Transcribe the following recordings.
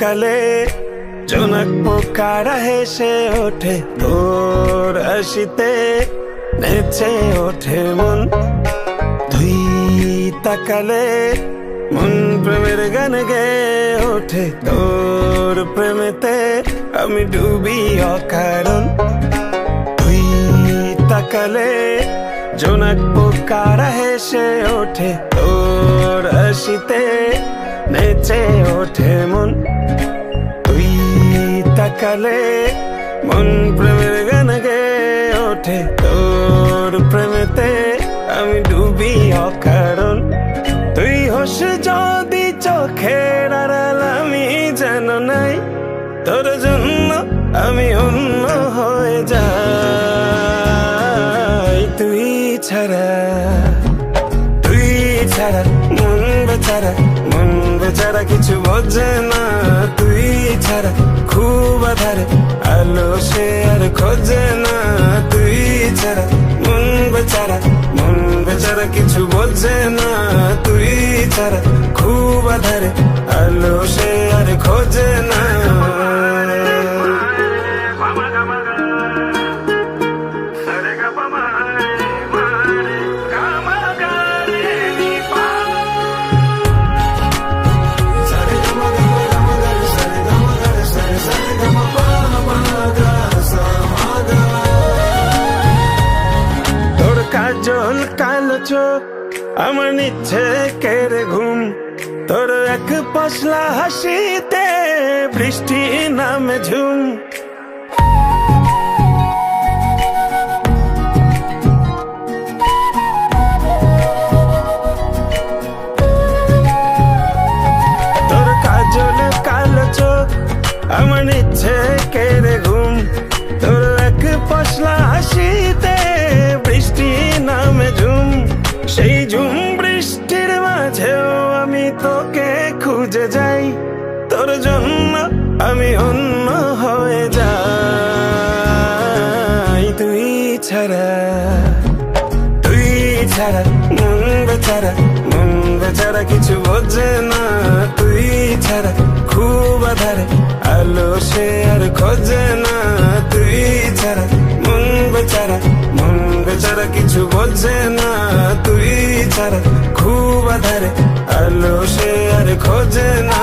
তাকালে জোনাক পোকারা হেসে ওঠে তোর হাসিতে নেচে ওঠে মন। তুই তাকালে মন প্রেমের গান গেয়ে ওঠে তোর প্রেমেতে আমি ডুবি অকারণ। তুই তাকালে জোনাক পোকারা হেসে ওঠে তোর হাসিতে নেচে ওঠে মন। তুই তাকালে মন প্রেমের গান গেয়ে ওঠে তোর প্রেমেতে আমি ডুবি অকারণ। তুই হোস যদি চোখের আড়াল আমি যেন নাই, তোর জন্য আমি অন্য হয়ে যাই। তুই ছাড়া মন বেচারা, মন বেচারা কিছু বোঝে না। তুই ছাড়া খুব আধারে আলো সে আর খোঁজে না। তুই ছাড়া মন বেচারা কিছু বোঝে না। তুই ছাড়া খুব আধারে আলো সে আর খোঁজে না। কাজল কালো চোখ আমার নিচ্ছে কেড়ে ঘুম, তোর এক পশলা হাসিতে বৃষ্টি নামে ঝুম। তোর কাজল কালো চোখ আমার নিচ্ছে কেড়ে ঘুম, তোর এক পশলা হাসিতে বৃষ্টি নামে ঝুম। সেই ঝুম বৃষ্টির মাঝেও আমি তোকে খুঁজে যাই, তোর জন্য আমি অন্য হয়ে যাই। তুই ছাড়া মন বেচারা কিছু বোঝে না। তুই ছাড়া খুব আধারে আলো সে আর খোঁজে না। তুই ছাড়া মন বেচারা কিছু বোঝে না। তুই ছাড়া খুব আধারে আলো সে আর খোঁজে না।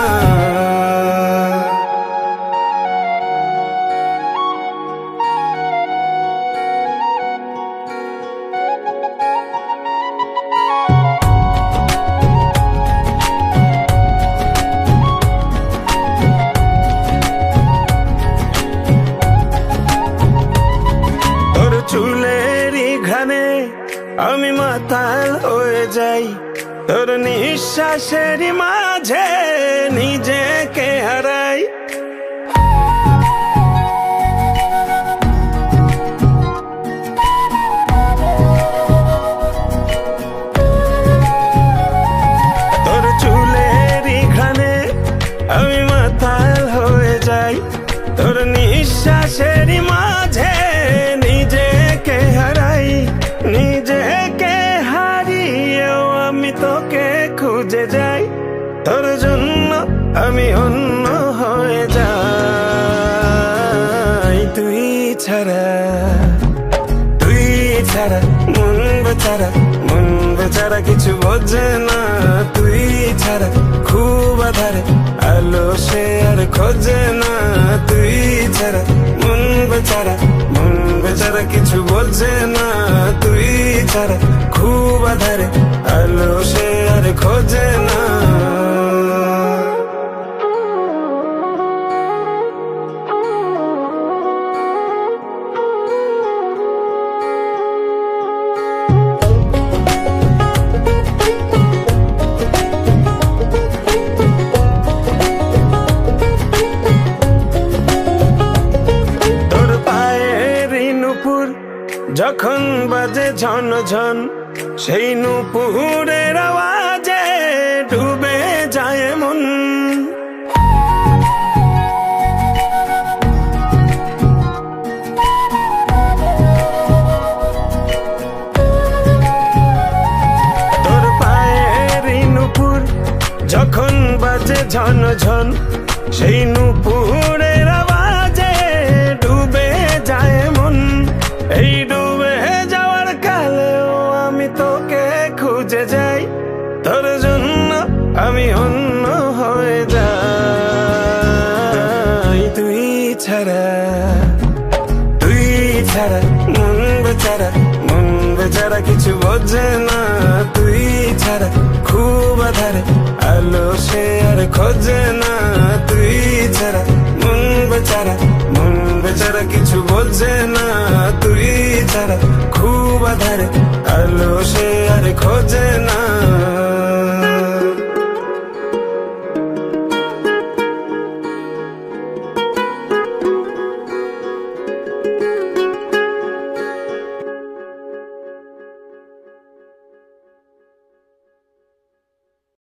চুলেরই ঘ্রাণে আমি মাতাল হয়ে যাই, তোর নিঃশ্বাসেরই মাঝে নিজেকে হারাই। তোর চুলেরই ঘ্রাণে আমি মাতাল হয়ে যাই, তোর নিঃশ্বাসেরই মাঝে নিজেকে হারিয়েও আমি তোকে খুঁজে যাই। তোর জন্য আমি অন্য হয়ে যাই। তুই ছাড়া মন বেচারা কিছু বোঝে না। তুই ছাড়া খুব আধারে আলো সে আর খোঁজে না। তুই ছাড়া মন বেচারা কিছু বোঝে না। তুই ছাড়া খুব আধারে আলো সে আর খোঁজে না। যখন বাজে ঝন ঝন সেই নূপুরের আওয়াজে ডুবে যায় মন। তোর পায়ের নূপুর যখন বাজে ঝন ঝন সেই নুপুরের আওয়াজে ডুবে যায় মন। এই ডুবে যাওয়ার কালেও আমি তোকে খুঁজে যাই, তোর জন্য আমি অন্য হয়ে যাই। তুই ছাড়া মন বেচারা, মন বেচারা কিছু বোঝে না। তুই ছাড়া খুব আধারে, আলো সে আর খোঁজে না। তুই ছাড়া মন বেচারা, মন বেচারা কিছু বোঝে না। তুই ছাড়া খুব আধারে, আলো সে আর খোঁজে না।